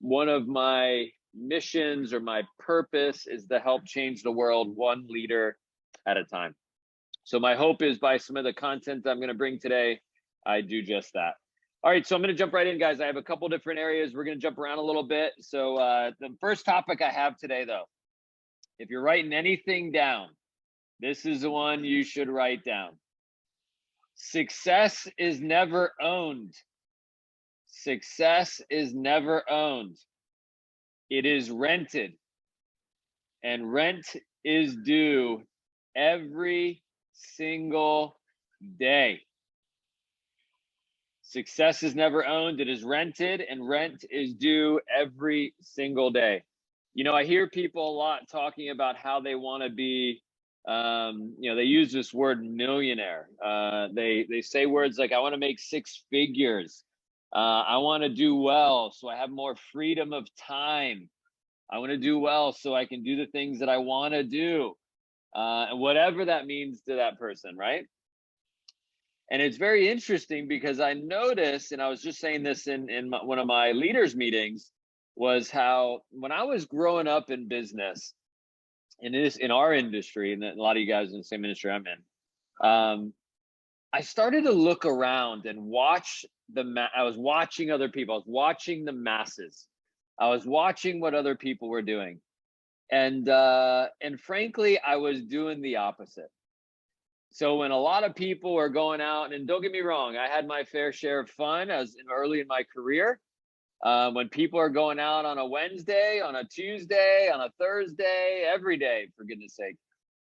one of my missions or my purpose is to help change the world one leader at a time. So my hope is by some of the content I'm going to bring today, I do just that. All right, so I'm going to jump right in, guys. I have a couple different areas. We're going to jump around a little bit. So the first topic I have today, though, if you're writing anything down, this is the one you should write down. Success is never owned. Success is never owned. It is rented. And rent is due every single day. Success is never owned. It is rented, and rent is due every single day. You know, I hear people a lot talking about how they want to be, they use this word millionaire. They say words like, I want to make six figures. I want to do well so I have more freedom of time. I want to do well so I can do the things that I want to do. And whatever that means to that person, right? And it's very interesting because I noticed, and I was just saying this in one of my leaders meetings, was how when I was growing up in business, in our industry, and a lot of you guys in the same industry I'm in, I started to look around and watch I was watching other people. I was watching the masses. I was watching what other people were doing. And frankly, I was doing the opposite. So when a lot of people were going out, and don't get me wrong, I had my fair share of fun as early in my career. When people are going out on a Wednesday, on a Tuesday, on a Thursday, every day, for goodness sake,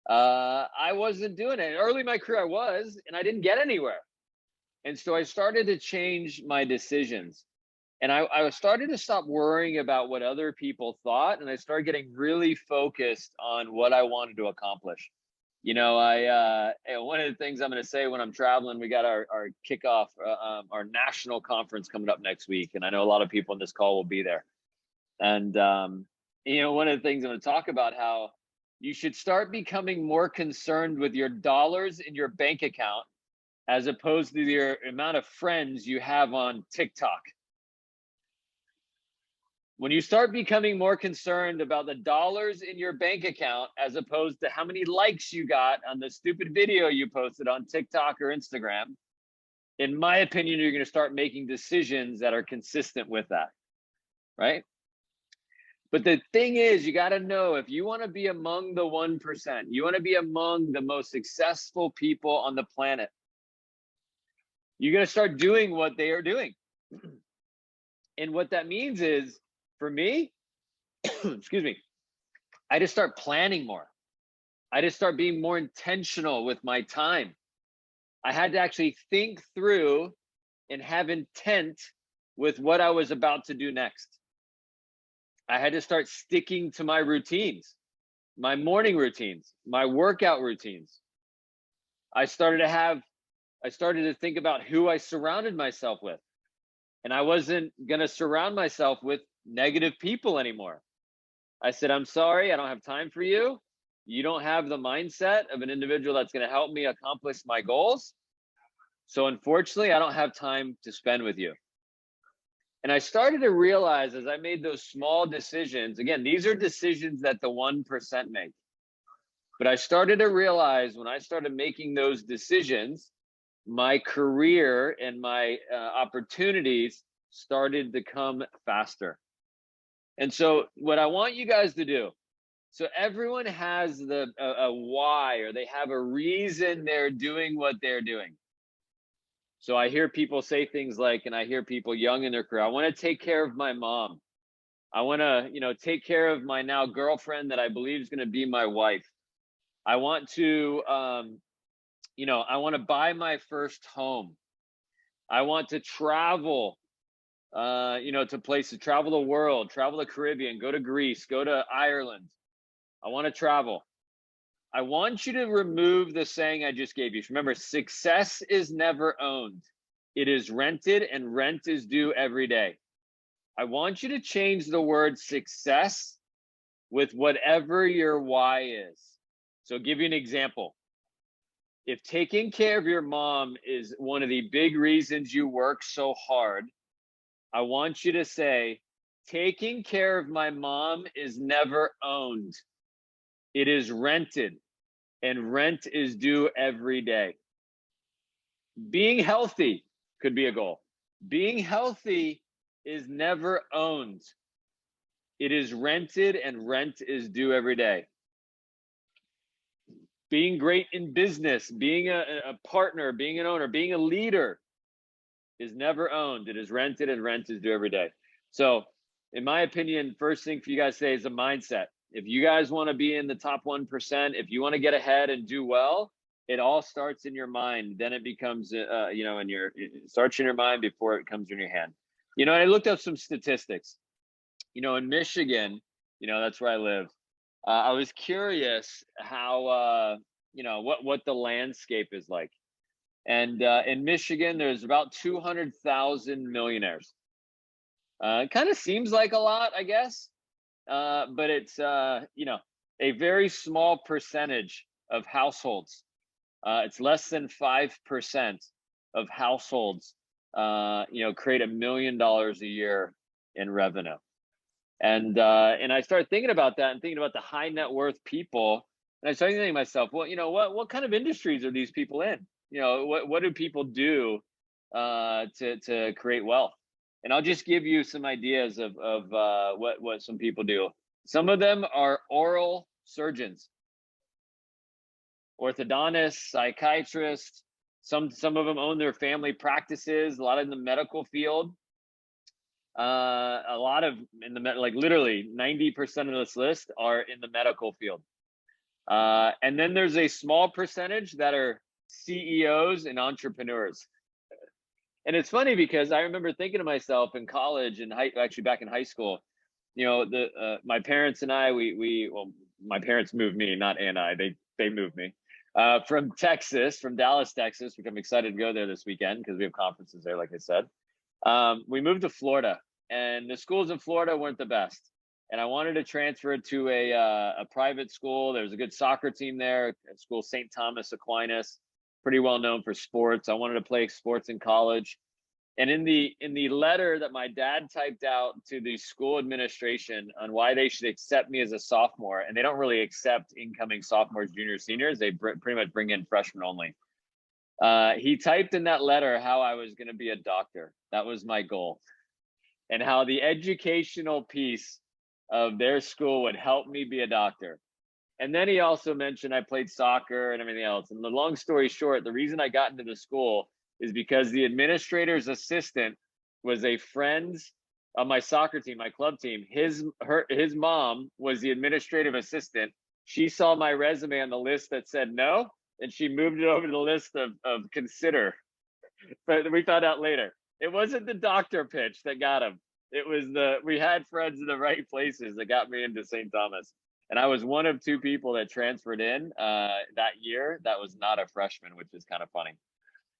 I wasn't doing it. Early in my career, I was, and I didn't get anywhere. And so I started to change my decisions. And I started to stop worrying about what other people thought, and I started getting really focused on what I wanted to accomplish. You know, one of the things I'm going to say when I'm traveling, we got our kickoff, our national conference coming up next week, and I know a lot of people in this call will be there. And one of the things I'm going to talk about how you should start becoming more concerned with your dollars in your bank account as opposed to your amount of friends you have on TikTok. When you start becoming more concerned about the dollars in your bank account as opposed to how many likes you got on the stupid video you posted on TikTok or Instagram, in my opinion, you're going to start making decisions that are consistent with that, right? But the thing is, you got to know, if you want to be among the 1%, you want to be among the most successful people on the planet, you're going to start doing what they are doing. And what that means is, for me, excuse me, I just start planning more. I just start being more intentional with my time. I had to actually think through and have intent with what I was about to do next. I had to start sticking to my routines, my morning routines, my workout routines. I started to think about who I surrounded myself with. And I wasn't going to surround myself with negative people anymore. I said, I'm sorry, I don't have time for you. You don't have the mindset of an individual that's going to help me accomplish my goals. So unfortunately, I don't have time to spend with you. And I started to realize as I made those small decisions, again, these are decisions that the 1% make. But I started to realize when I started making those decisions, my career and my opportunities started to come faster. And so what I want you guys to do, so everyone has a why, or they have a reason they're doing what they're doing. So I hear people say things like, and I hear people young in their career, I want to take care of my mom. I want to, take care of my now girlfriend that I believe is going to be my wife. I want to, I want to buy my first home. I want to travel, to places, travel the world, travel the Caribbean, go to Greece, go to Ireland. I want to travel. I want you to remove the saying I just gave you. Remember, success is never owned. It is rented, and rent is due every day. I want you to change the word success with whatever your why is. So I'll give you an example. If taking care of your mom is one of the big reasons you work so hard, I want you to say, Taking care of my mom is never owned. It is rented, and rent is due every day. Being healthy could be a goal. Being healthy is never owned. It is rented, and rent is due every day. Being great in business, being a partner, being an owner, being a leader is never owned. It is rented, and rent is due every day. So, in my opinion, first thing for you guys to say is a mindset. If you guys want to be in the top 1%, if you want to get ahead and do well, it all starts in your mind. Then it becomes, it starts in your mind before it comes in your hand. I looked up some statistics. In Michigan, that's where I live. I was curious how, what the landscape is like. And in Michigan, there's about 200,000 millionaires. It kind of seems like a lot, I guess, but it's a very small percentage of households. It's less than 5% of households, create $1 million a year in revenue. And I started thinking about that and thinking about the high net worth people. And I started thinking to myself, well, what kind of industries are these people in? What do people do to create wealth? And I'll just give you some ideas of what some people do. Some of them are oral surgeons, orthodontists, psychiatrists. Some of them own their family practices. A lot in the medical field. A lot of literally 90% of this list are in the medical field. And then there's a small percentage that are CEOs and entrepreneurs. And it's funny because I remember thinking to myself in college and actually back in high school, my parents and I, my parents moved me, not Anna, they moved me from Dallas, Texas, which I'm excited to go there this weekend because we have conferences there, like I said. We moved to Florida, and the schools in Florida weren't the best. And I wanted to transfer it to a private school. There was a good soccer team there, a school, St. Thomas Aquinas, pretty well known for sports. I wanted to play sports in college. And in the letter that my dad typed out to the school administration on why they should accept me as a sophomore, and they don't really accept incoming sophomores, juniors, seniors. They pretty much bring in freshmen only. He typed in that letter how I was going to be a doctor. That was my goal. And how the educational piece of their school would help me be a doctor. And then he also mentioned I played soccer and everything else. And the long story short, the reason I got into the school is because the administrator's assistant was a friend of my soccer team, my club team. His mom was the administrative assistant. She saw my resume on the list that said no, and she moved it over to the list of consider. But we found out later, it wasn't the doctor pitch that got him. It was we had friends in the right places that got me into St. Thomas. And I was one of two people that transferred in that year that was not a freshman, which is kind of funny.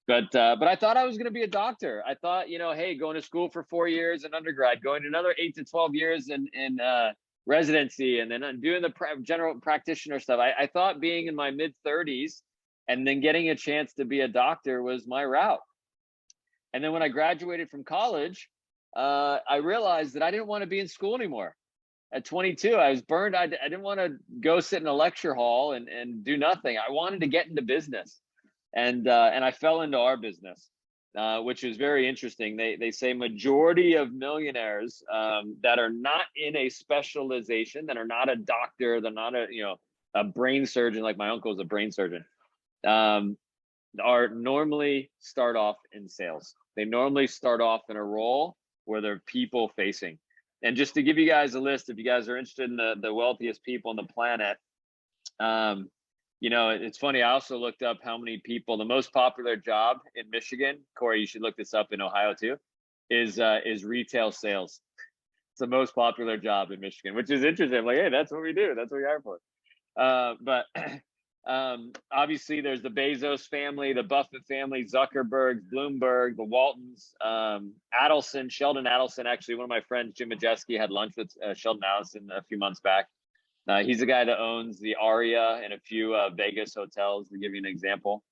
But I thought I was going to be a doctor. I thought, hey, going to school for 4 years in undergrad, going to another 8 to 12 years in residency, and then doing the general practitioner stuff. I thought being in my mid 30s and then getting a chance to be a doctor was my route. And then when I graduated from college, I realized that I didn't want to be in school anymore. At 22, I was burned. I didn't want to go sit in a lecture hall and do nothing. I wanted to get into business. And I fell into our business, which is very interesting. They say majority of millionaires that are not in a specialization, that are not a doctor, they're not a brain surgeon, like my uncle is a brain surgeon, are normally start off in sales. They normally start off in a role where they're people facing. And just to give you guys a list, if you guys are interested in the wealthiest people on the planet, it's funny. I also looked up how many people, the most popular job in Michigan, Corey, you should look this up in Ohio too, is retail sales. It's the most popular job in Michigan, which is interesting. I'm like, hey, that's what we do. That's what we hire for. But obviously there's the Bezos family, the Buffett family, Zuckerberg, Bloomberg, the Waltons, Sheldon Adelson. Actually, one of my friends, Jim Majeski, had lunch with Sheldon Adelson a few months back. He's the guy that owns the Aria and a few Vegas hotels, to give you an example.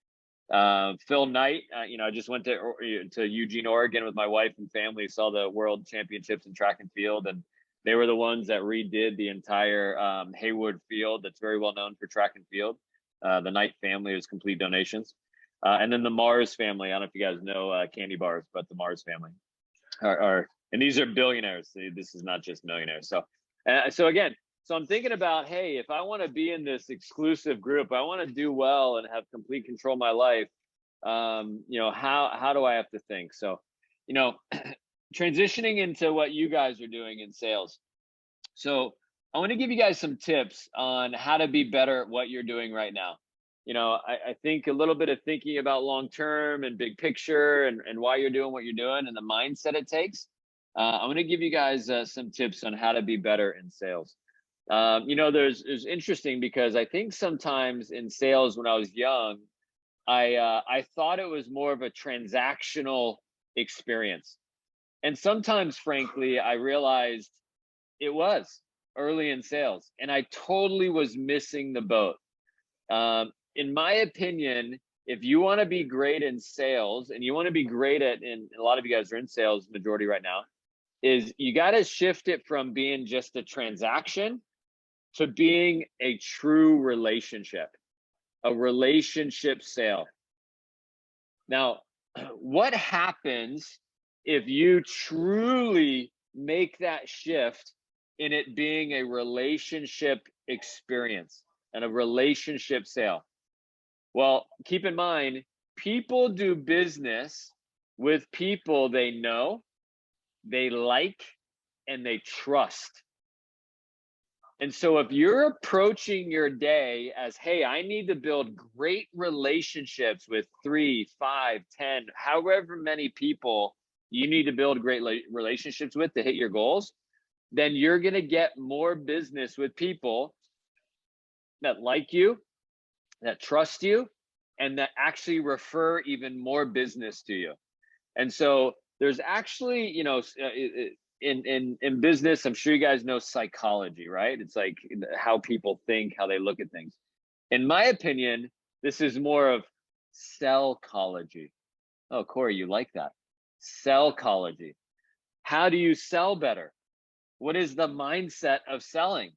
Phil Knight, I just went to Eugene, Oregon with my wife and family, saw the world championships in track and field, and they were the ones that redid the entire Haywood Field that's very well known for track and field. The Knight family was complete donations. And then the Mars family, I don't know if you guys know candy bars, but the Mars family and these are billionaires. This is not just millionaires. So again, so I'm thinking about, hey, if I want to be in this exclusive group, I want to do well and have complete control of my life. How do I have to think? So, transitioning into what you guys are doing in sales. So I want to give you guys some tips on how to be better at what you're doing right now. I think a little bit of thinking about long term and big picture and why you're doing what you're doing and the mindset it takes. I'm going to give you guys some tips on how to be better in sales. There's interesting because I think sometimes in sales when I was young, I thought it was more of a transactional experience. And sometimes, frankly, I realized it was early in sales and I totally was missing the boat. In my opinion, if you want to be great in sales and you want to be great and a lot of you guys are in sales majority right now, is you got to shift it from being just a transaction to being a true relationship, a relationship sale. Now, what happens if you truly make that shift in it being a relationship experience and a relationship sale? Well, keep in mind, people do business with people they know, they like, and they trust. And so if you're approaching your day as, hey, I need to build great relationships with 3, 5, 10, however many people you need to build great relationships with to hit your goals, then you're going to get more business with people that like you, that trust you, and that actually refer even more business to you. And so there's actually, in business, I'm sure you guys know psychology, right? It's like how people think, how they look at things. In my opinion, this is more of sellcology. Oh, Corey, you like that? Sellcology. How do you sell better? What is the mindset of selling?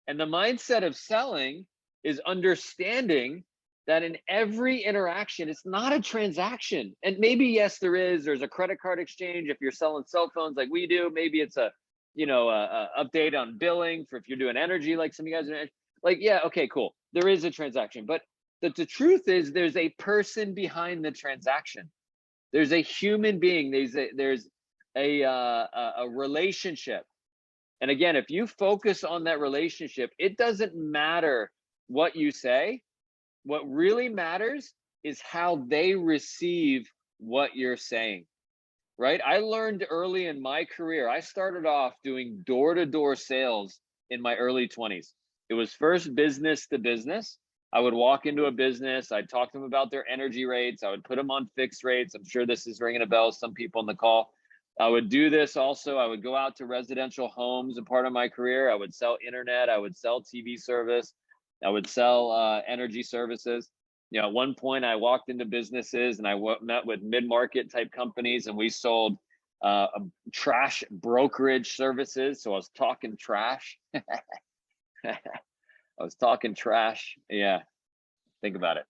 And the mindset of selling is understanding that in every interaction, it's not a transaction. And maybe, yes, there's a credit card exchange. If you're selling cell phones like we do, maybe it's a update on billing for if you're doing energy, like some of you guys are like, yeah, okay, cool. There is a transaction, but the truth is there's a person behind the transaction. There's a human being. There's a relationship. And again, if you focus on that relationship, it doesn't matter what you say. What really matters is how they receive what you're saying, right? I learned early in my career, I started off doing door-to-door sales in my early 20s. It was first business to business. I would walk into a business, I'd talk to them about their energy rates, I would put them on fixed rates. I'm sure this is ringing a bell, some people on the call. I would do this also. I would go out to residential homes, and part of my career, I would sell internet, I would sell TV service, I would sell energy services. At one point I walked into businesses and I met with mid-market type companies and we sold trash brokerage services. So I was talking trash. I was talking trash. Yeah, think about it.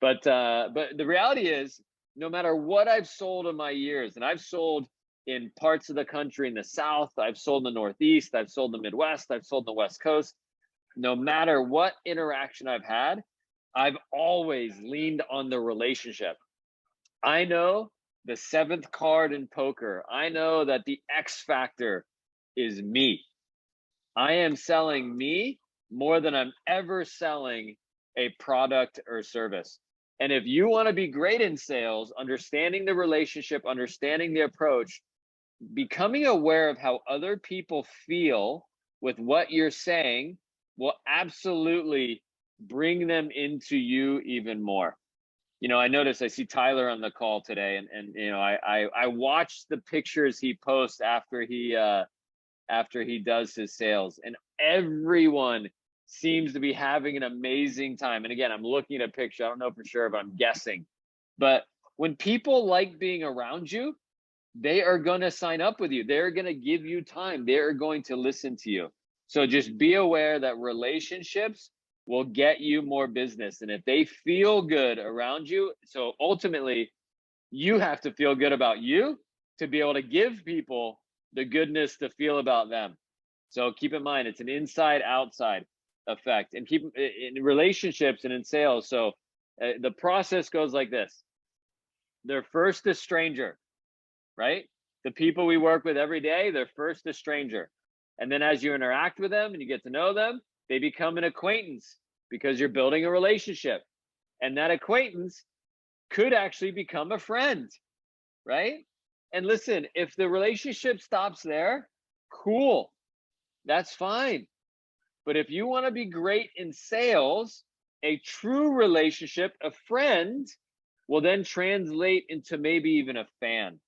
But the reality is, no matter what I've sold in my years, and I've sold in parts of the country in the South, I've sold in the Northeast, I've sold in the Midwest, I've sold in the West Coast. No matter what interaction I've had, I've always leaned on the relationship. I know the 7th card in poker. I know that the X factor is me. I am selling me more than I'm ever selling a product or service. And if you want to be great in sales, understanding the relationship, understanding the approach, becoming aware of how other people feel with what you're saying will absolutely bring them into you even more. I noticed, I see Tyler on the call today, and I watched the pictures he posts after he does his sales, and everyone seems to be having an amazing time. And again, I'm looking at a picture. I don't know for sure, but I'm guessing. But when people like being around you, they are going to sign up with you. They're going to give you time. They're going to listen to you. So just be aware that relationships will get you more business. And if they feel good around you, so ultimately, you have to feel good about you to be able to give people the goodness to feel about them. So keep in mind, it's an inside outside effect, and keep in relationships and in sales. So the process goes like this. They're first a stranger, right? The people we work with every day, they're first a stranger. And then as you interact with them and you get to know them, they become an acquaintance because you're building a relationship. And that acquaintance could actually become a friend, right? And listen, if the relationship stops there, cool, that's fine. But if you want to be great in sales, a true relationship, a friend, will then translate into maybe even a fan.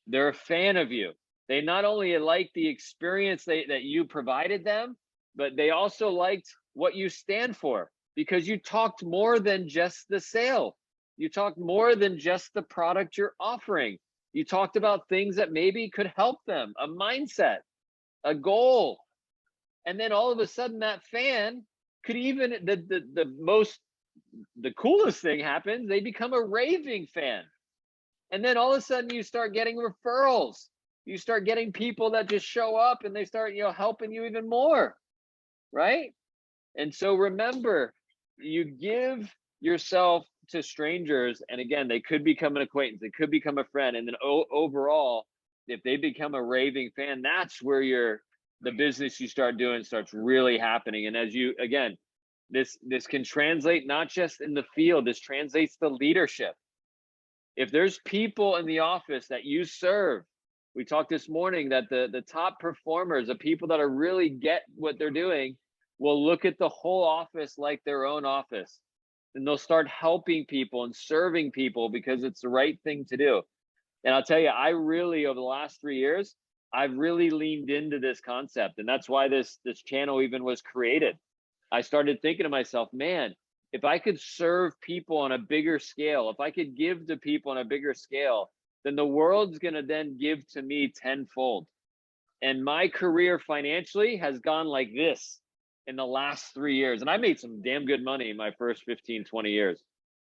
They're a fan of you. They not only like the experience that you provided them, but they also liked what you stand for, because you talked more than just the sale. You talked more than just the product you're offering. You talked about things that maybe could help them, a mindset, a goal. And then all of a sudden that fan could even, the coolest thing happens, they become a raving fan. And then all of a sudden you start getting referrals. You start getting people that just show up and they start, helping you even more, right? And so remember, you give yourself to strangers, and again, they could become an acquaintance, they could become a friend, and then overall, if they become a raving fan, that's where the business you start doing starts really happening. And as you, again, this can translate not just in the field, this translates to leadership. If there's people in the office that you serve, we talked this morning that the top performers, the people that are really get what they're doing, will look at the whole office like their own office. And they'll start helping people and serving people because it's the right thing to do. And I'll tell you, I really, over the last 3 years, I've really leaned into this concept. And that's why this channel even was created. I started thinking to myself, man, if I could serve people on a bigger scale, if I could give to people on a bigger scale, then the world's going to then give to me tenfold. And my career financially has gone like this in the last 3 years. And I made some damn good money in my first 15, 20 years,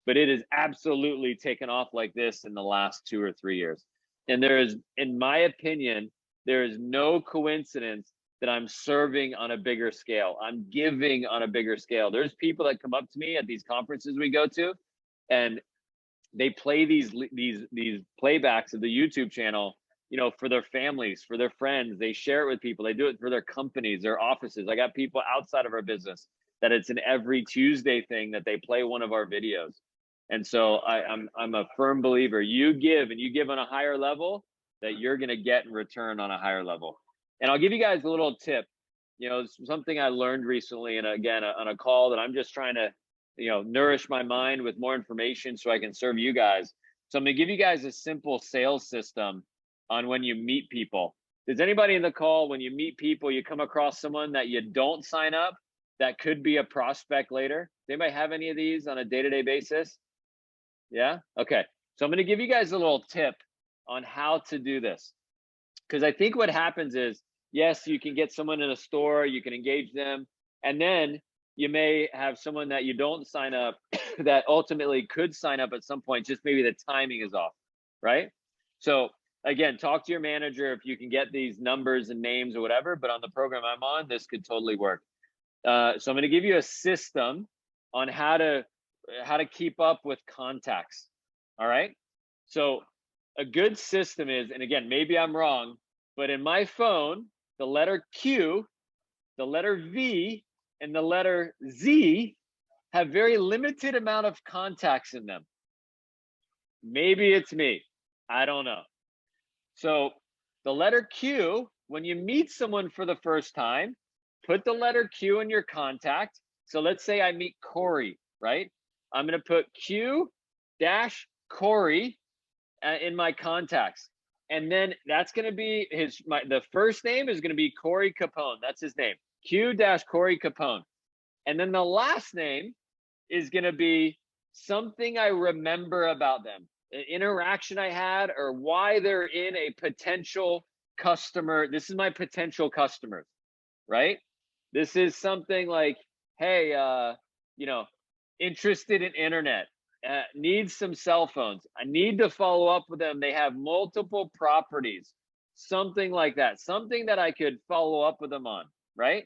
but it has absolutely taken off like this in the last 2 or 3 years. And there is, in my opinion, there is no coincidence that I'm serving on a bigger scale. I'm giving on a bigger scale. There's people that come up to me at these conferences we go to, and they play these playbacks of the YouTube channel, for their families, for their friends. They share it with people. They do it for their companies, their offices. I got people outside of our business that it's an every Tuesday thing that they play one of our videos. And so I'm a firm believer. You give, and you give on a higher level, that you're going to get in return on a higher level. And I'll give you guys a little tip. Something I learned recently, and again, on a call that I'm just trying to, nourish my mind with more information so I can serve you guys. So I'm going to give you guys a simple sales system on when you meet people. Does anybody in the call, when you meet people, you come across someone that you don't sign up, that could be a prospect later? Does anybody have any of these on a day-to-day basis? Yeah? Okay. So I'm going to give you guys a little tip on how to do this. Because I think what happens is, yes, you can get someone in a store, you can engage them, and then you may have someone that you don't sign up that ultimately could sign up at some point, just maybe the timing is off, right? So again, talk to your manager if you can get these numbers and names or whatever, but on the program I'm on, this could totally work. So I'm going to give you a system on how to keep up with contacts. All right. So a good system is, and again, maybe I'm wrong, but in my phone, the letter Q, the letter V, and the letter Z have very limited amount of contacts in them. Maybe it's me. I don't know. So the letter Q, when you meet someone for the first time, put the letter Q in your contact. So let's say I meet Corey, right? I'm going to put Q-Corey in my contacts. And then that's going to be the first name is going to be Corey Capone. That's his name. Q-Corey Capone. And then the last name is going to be something I remember about them, an interaction I had, or why they're in a potential customer. This is my potential customers, right? This is something like, hey, you know, interested in internet, needs some cell phones. I need to follow up with them. They have multiple properties, something like that, something that I could follow up with them on, right?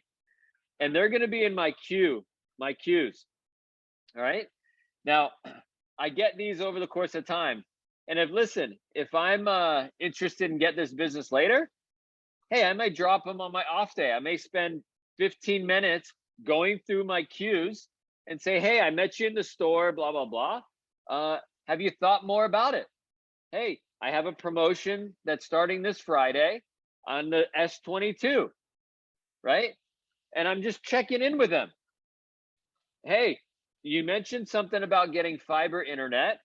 And they're going to be in my queue, my queues. All right. Now, I get these over the course of time. And if I'm interested in get this business later, hey, I might drop them on my off day. I may spend 15 minutes going through my queues and say, hey, I met you in the store, blah, blah, blah. Have you thought more about it? Hey, I have a promotion that's starting this Friday on the S22, right? And I'm just checking in with them. Hey, you mentioned something about getting fiber internet.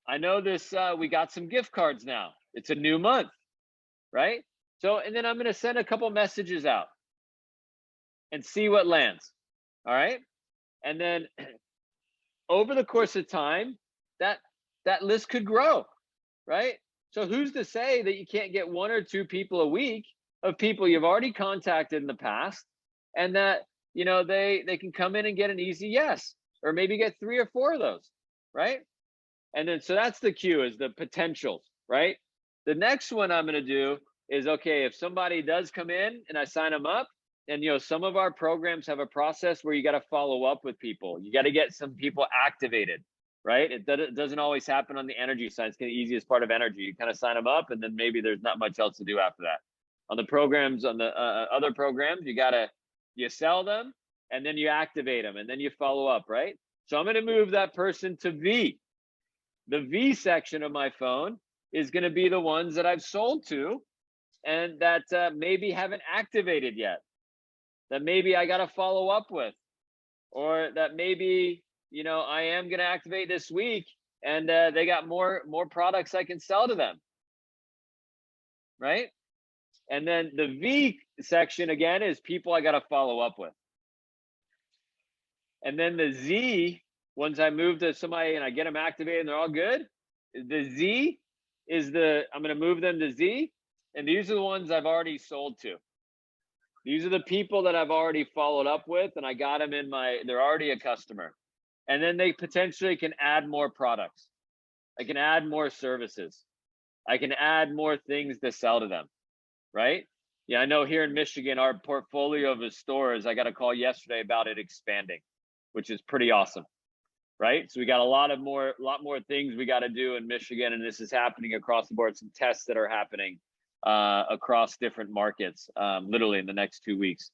I know this, we got some gift cards now. It's a new month, right? So, and then I'm going to send a couple messages out and see what lands. All right. And then over the course of time, that list could grow, right? So who's to say that you can't get 1 or 2 people a week of people you've already contacted in the past, and that, you know, they can come in and get an easy yes, or maybe get 3 or 4 of those, right? And then, so that's the queue, is the potentials, right? The next one I'm going to do is, okay, if somebody does come in and I sign them up, and, you know, some of our programs have a process where you got to follow up with people. You got to get some people activated, right? It doesn't always happen on the energy side. It's the easiest part of energy. You kind of sign them up, and then maybe there's not much else to do after that. On the programs, on the other programs, you sell them, and then you activate them, and then you follow up, right? So I'm going to move that person to V. The V section of my phone is going to be the ones that I've sold to and that maybe haven't activated yet, that maybe I got to follow up with, or that maybe, you know, I am going to activate this week and they got more products I can sell to them, right? And then the V section again is people I got to follow up with. And then the Z, once I move to somebody and I get them activated and they're all good, the Z is I'm going to move them to Z. And these are the ones I've already sold to. These are the people that I've already followed up with, and I got them they're already a customer. And then they potentially can add more products. I can add more services. I can add more things to sell to them, right? Yeah, I know here in Michigan, our portfolio of stores, I got a call yesterday about it expanding, which is pretty awesome, right? So we got a lot more things we got to do in Michigan, and this is happening across the board. Some tests that are happening across different markets, literally in the next 2 weeks.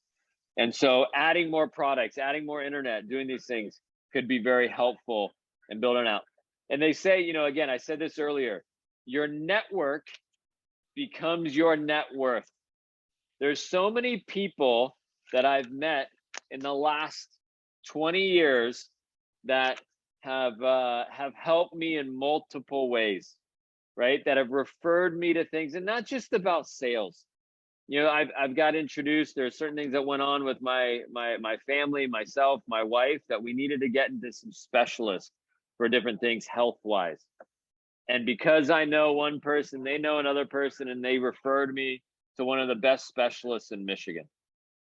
And so adding more products, adding more internet, doing these things could be very helpful in building out. And they say, you know, again, I said this earlier, your network becomes your net worth. There's so many people that I've met in the last 20 years that have helped me in multiple ways, right? That have referred me to things, and not just about sales. You know, I've got introduced. There are certain things that went on with my family, myself, my wife, that we needed to get into some specialists for different things health wise. And because I know one person, they know another person, and they referred me to one of the best specialists in Michigan,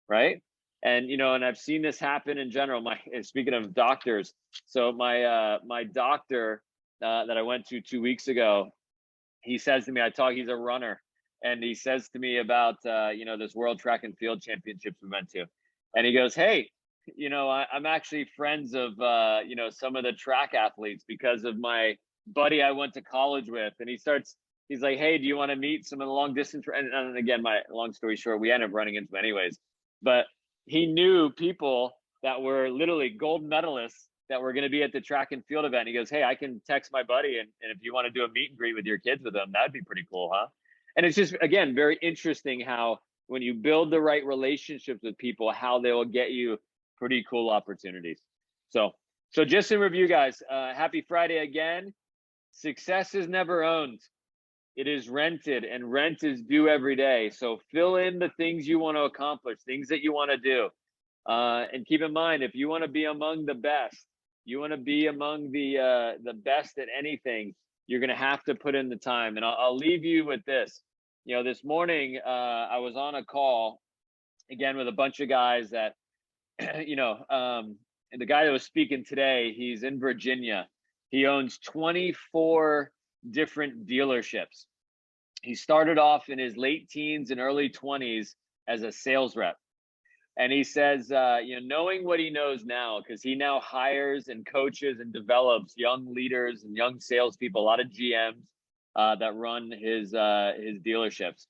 right? And, you know, and I've seen this happen in general. Speaking of doctors, so my doctor that I went to 2 weeks ago, he says to me, he's a runner, and he says to me about you know, this World Track and Field Championships we went to, and he goes, hey, you know, I'm actually friends of you know, some of the track athletes because of my buddy I went to college with. And he's like, hey, do you want to meet some of the long distance? And again, my long story short, we ended up running into anyways, but he knew people that were literally gold medalists that were going to be at the track and field event. He goes, hey, I can text my buddy, and if you want to do a meet and greet with your kids with them, that'd be pretty cool, huh? And it's just, again, very interesting how when you build the right relationships with people, how they will get you pretty cool opportunities. So just in review, guys, happy Friday again. Success is never owned. It is rented, and rent is due every day. So fill in the things you want to accomplish, things that you want to do. And keep in mind, if you want to be among the best, you want to be among the best at anything, you're going to have to put in the time. And I'll leave you with this. You know, this morning I was on a call again with a bunch of guys that, you know, and the guy that was speaking today, he's in Virginia. He owns 24 different dealerships. He started off in his late teens and early 20s as a sales rep. And he says, you know, knowing what he knows now, because he now hires and coaches and develops young leaders and young salespeople, a lot of GMs that run his dealerships.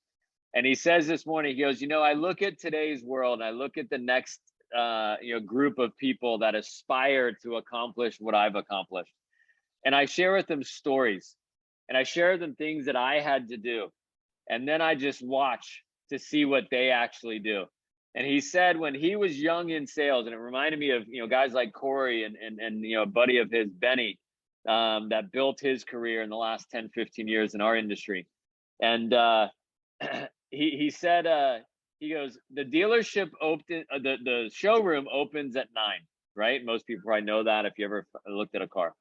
And he says this morning, he goes, you know, I look at today's world, and I look at the next you know, group of people that aspire to accomplish what I've accomplished, and I share with them stories, and I share them things that I had to do, and then I just watch to see what they actually do. And he said when he was young in sales, and it reminded me of, you know, guys like Corey and you know, a buddy of his, Benny, that built his career in the last 10, 15 years in our industry. And he said, he goes, the dealership opened, the showroom opens at 9, right? Most people probably know that if you ever looked at a car.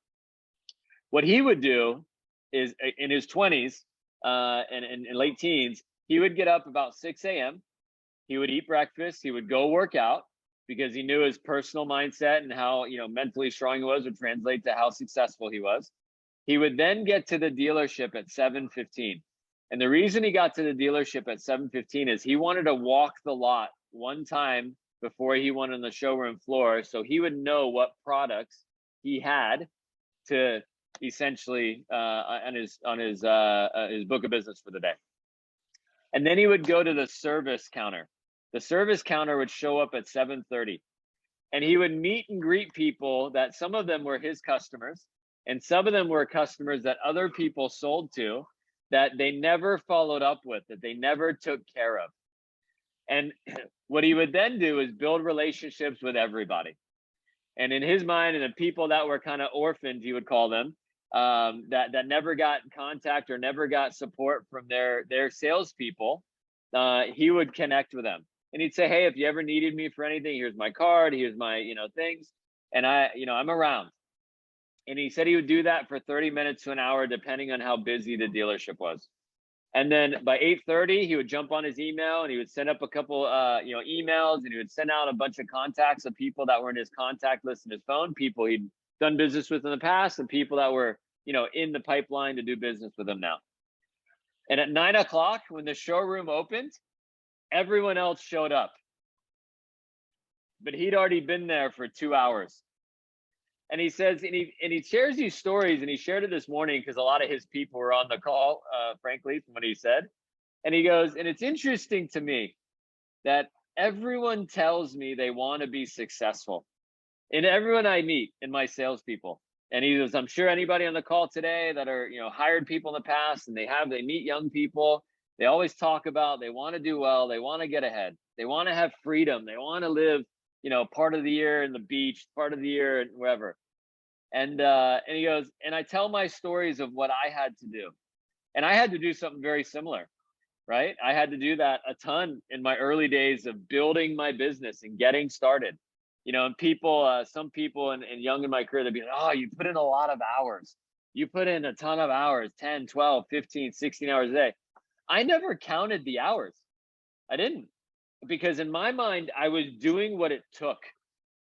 What he would do is in his 20s and in late teens, he would get up about 6 a.m. He would eat breakfast. He would go work out because he knew his personal mindset and how, you know, mentally strong he was would translate to how successful he was. He would then get to the dealership at 7:15. And the reason he got to the dealership at 7:15 is he wanted to walk the lot one time before he went on the showroom floor, so he would know what products he had to essentially on his book of business for the day. And then he would go to the service counter. The service counter would show up at 7:30, and he would meet and greet people that some of them were his customers, and some of them were customers that other people sold to that they never followed up with, that they never took care of. And what he would then do is build relationships with everybody. And in his mind, and the people that were kind of orphaned, he would call them, that never got contact or never got support from their salespeople, he would connect with them. And he'd say, hey, if you ever needed me for anything, here's my card, here's my, you know, things. And I'm around. And he said he would do that for 30 minutes to an hour, depending on how busy the dealership was. And then by 8:30, he would jump on his email and he would send up a couple, you know, emails, and he would send out a bunch of contacts of people that were in his contact list in his phone, people he'd done business with in the past, and people that were, you know, in the pipeline to do business with him now. And at 9 o'clock, when the showroom opened, everyone else showed up, but he'd already been there for 2 hours. And he says, and he shares these stories, and he shared it this morning because a lot of his people were on the call, frankly, from what he said. And he goes, and it's interesting to me that everyone tells me they want to be successful, and everyone I meet in my salespeople. And he goes, I'm sure anybody on the call today that are, you know, hired people in the past, and they meet young people, they always talk about they want to do well, they want to get ahead, they want to have freedom, they want to live, you know, part of the year in the beach, part of the year wherever. And he goes, and I tell my stories of what I had to do. And I had to do something very similar, right? I had to do that a ton in my early days of building my business and getting started. You know, and people, some people and young in my career, they'd be like, oh, you put in a lot of hours. You put in a ton of hours, 10, 12, 15, 16 hours a day. I never counted the hours. I didn't, because in my mind, I was doing what it took.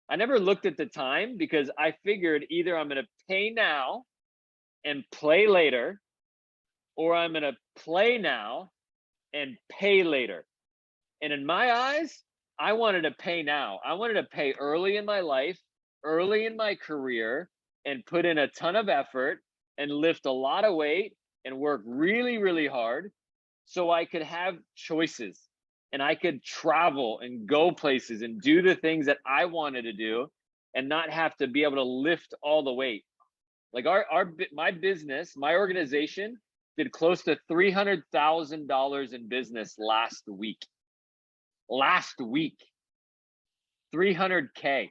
I never looked at the time because I figured either I'm going to pay now and play later, or I'm going to play now and pay later. And in my eyes, I wanted to pay now. I wanted to pay early in my life, early in my career, and put in a ton of effort and lift a lot of weight and work really, really hard so I could have choices and I could travel and go places and do the things that I wanted to do and not have to be able to lift all the weight. Like my business, my organization did close to $300,000 in business last week. Last week, 300K.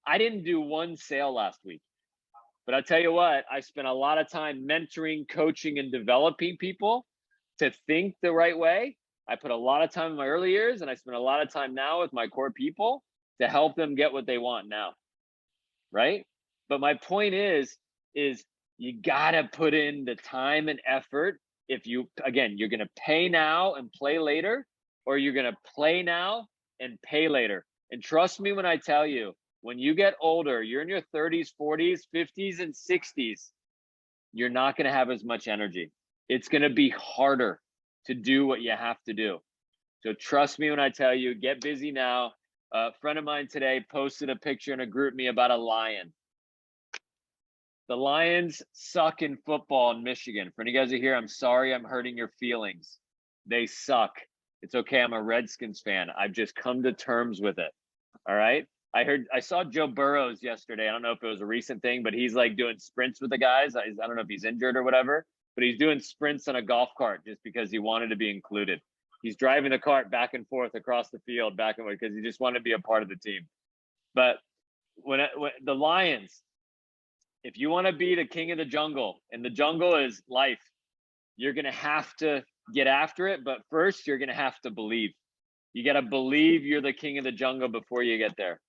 I didn't do one sale last week, but I'll tell you what, I spent a lot of time mentoring, coaching, and developing people to think the right way. I put a lot of time in my early years, and I spend a lot of time now with my core people to help them get what they want now, right? But my point is you gotta put in the time and effort. If you, again, you're gonna pay now and play later, or you're gonna play now and pay later. And trust me when I tell you, when you get older, you're in your 30s, 40s, 50s, and 60s, you're not gonna have as much energy. It's gonna be harder to do what you have to do. So trust me when I tell you, get busy now. A friend of mine today posted a picture in a group me about a lion. The Lions suck in football in Michigan. For any guys who are here, I'm sorry I'm hurting your feelings. They suck. It's okay. I'm a Redskins fan. I've just come to terms with it. All right. I saw Joe Burrows yesterday. I don't know if it was a recent thing, but he's like doing sprints with the guys. I don't know if he's injured or whatever, but he's doing sprints on a golf cart just because he wanted to be included. He's driving the cart back and forth across the field, back and forth, because he just wanted to be a part of the team. But when the Lions, if you want to be the king of the jungle, and the jungle is life, you're going to have to get after it. But first, you're going to have to believe. You got to believe you're the king of the jungle before you get there.